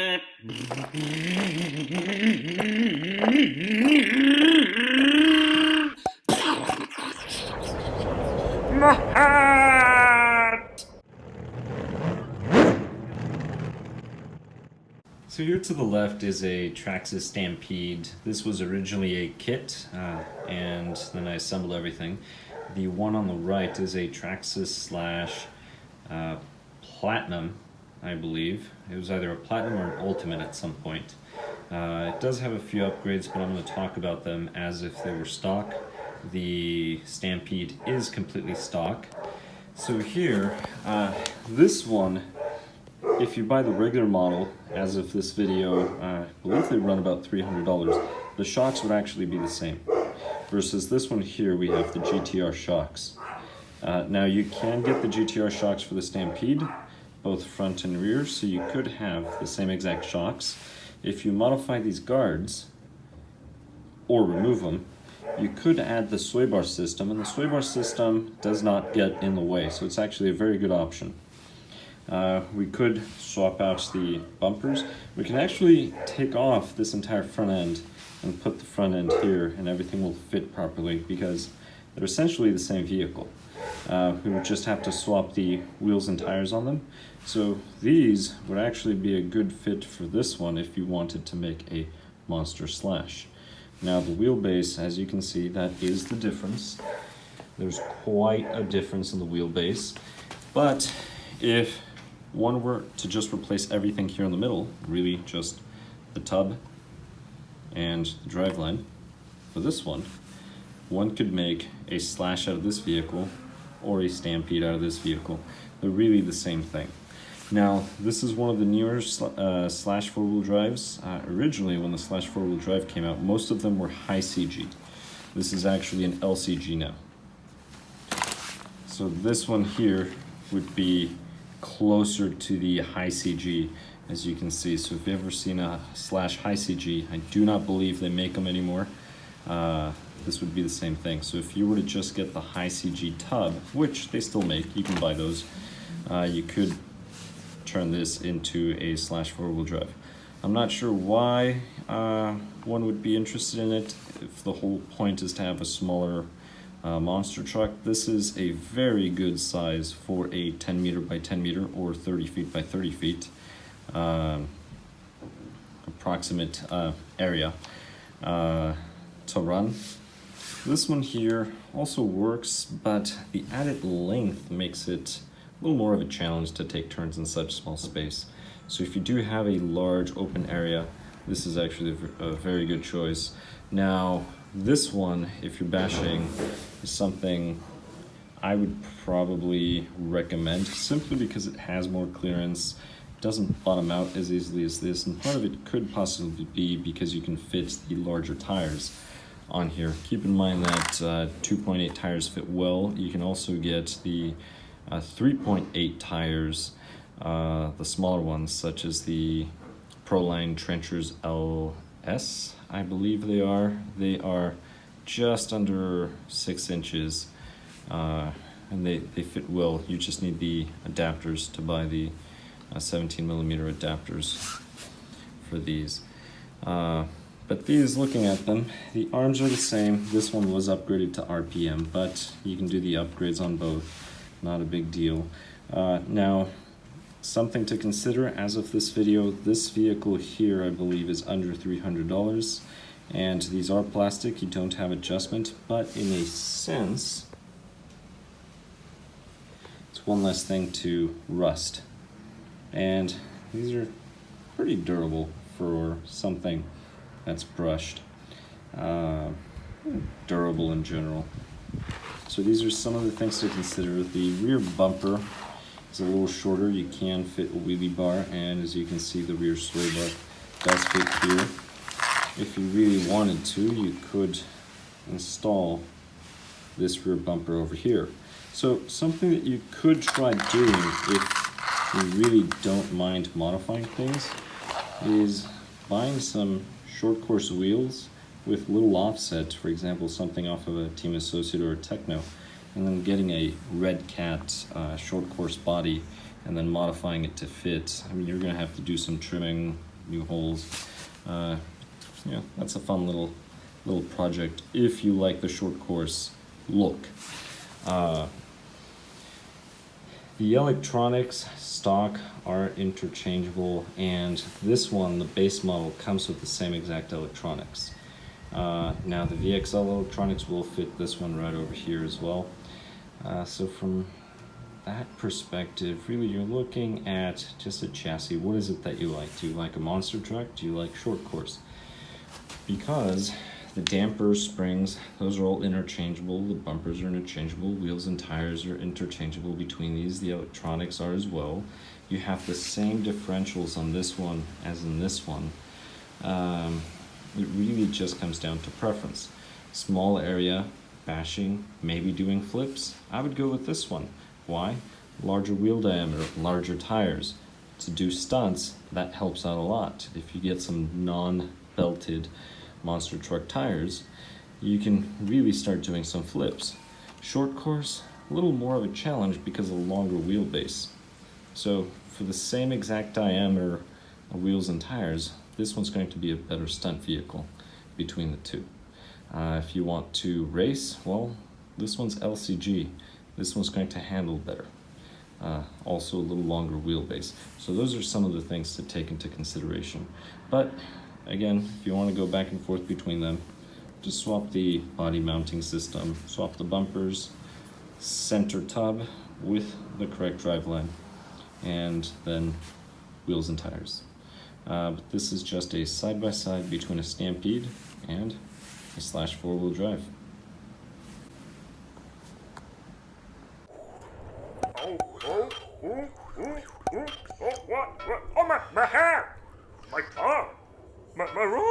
So here to the left is a Traxxas Stampede. This was originally a kit, and then I assembled everything. The one on the right is a Traxxas Slash Platinum, I believe. It was either a Platinum or an Ultimate at some point. It does have a few upgrades, but I'm going to talk about them as if they were stock. The Stampede is completely stock. So here, this one, if you buy the regular model, as of this video, I believe they run about $300. The shocks would actually be the same. Versus this one here, we have the Gtr Shocks. Now you can get the Gtr Shocks for the Stampede, both front and rear, so you could have the same exact shocks. If you modify these guards, or remove them, you could add the sway bar system, and the sway bar system does not get in the way, so it's actually a very good option. We could swap out the bumpers. We can actually take off this entire front end and put the front end here, and everything will fit properly because they're essentially the same vehicle. We would just have to swap the wheels and tires on them. So these would actually be a good fit for this one if you wanted to make a monster slash. Now the wheelbase, as you can see, that is the difference. There's quite a difference in the wheelbase, but if one were to just replace everything here in the middle, really just the tub and the driveline, for this one could make a slash out of this vehicle or a Stampede out of this vehicle. They're really the same thing. Now, this is one of the newer Slash 4-wheel drives. Originally, when the Slash 4-wheel drive came out, most of them were high CG. This is actually an LCG now. So this one here would be closer to the high CG, as you can see. So if you've ever seen a Slash high CG, I do not believe they make them anymore. This would be the same thing. So if you were to just get the high CG tub, which they still make, you can buy those, you could turn this into a Slash 4-wheel drive. I'm not sure why one would be interested in it if the whole point is to have a smaller monster truck. This is a very good size for a 10 meter by 10 meter or 30 feet by 30 feet approximate area to run. This one here also works, but the added length makes it a little more of a challenge to take turns in such small space. So if you do have a large open area, this is actually a very good choice. Now, this one, if you're bashing, is something I would probably recommend simply because it has more clearance, doesn't bottom out as easily as this, and part of it could possibly be because you can fit the larger tires on here. Keep in mind that 2.8 tires fit well. You can also get the 3.8 tires, the smaller ones, such as the Proline Trenchers LS, I believe they are. They are just under 6 inches, and they fit well. You just need the adapters to buy the 17 millimeter adapters for these. But these, looking at them, the arms are the same. This one was upgraded to RPM, but you can do the upgrades on both. Not a big deal. Now, something to consider as of this video, this vehicle here I believe is under $300, and these are plastic. You don't have adjustment, but in a sense, it's one less thing to rust. And these are pretty durable for something that's brushed. Durable in general. So these are some of the things to consider. The rear bumper is a little shorter. You can fit a wheelie bar, and as you can see, the rear sway bar does fit here. If you really wanted to, you could install this rear bumper over here. So something that you could try doing if you really don't mind modifying things is buying some short course wheels with little offset, for example, something off of a Team Associate or a Techno, and then getting a Red Cat short course body and then modifying it to fit. I mean, you're going to have to do some trimming, new holes. Yeah, that's a fun little project if you like the short course look. The electronics stock are interchangeable, and this one, the base model, comes with the same exact electronics. Now the VXL electronics will fit this one right over here as well. So from that perspective, really you're looking at just a chassis. What is it that you like? Do you like a monster truck? Do you like short course? Because the dampers, springs, those are all interchangeable. The bumpers are interchangeable. Wheels and tires are interchangeable between these. The electronics are as well. You have the same differentials on this one as in this one. It really just comes down to preference. Small area, bashing, maybe doing flips, I would go with this one. Why? Larger wheel diameter, larger tires. To do stunts, that helps out a lot. If you get some non-belted monster truck tires, you can really start doing some flips. Short course, a little more of a challenge because of the longer wheelbase. So for the same exact diameter of wheels and tires, this one's going to be a better stunt vehicle between the two. If you want to race, well, this one's LCG. This one's going to handle better. Also a little longer wheelbase. So those are some of the things to take into consideration. But again, if you want to go back and forth between them, just swap the body mounting system, swap the bumpers, center tub with the correct driveline, and then wheels and tires. But this is just a side-by-side between a Stampede and a Slash 4-wheel drive. What? Oh, my hair! My tongue! My room!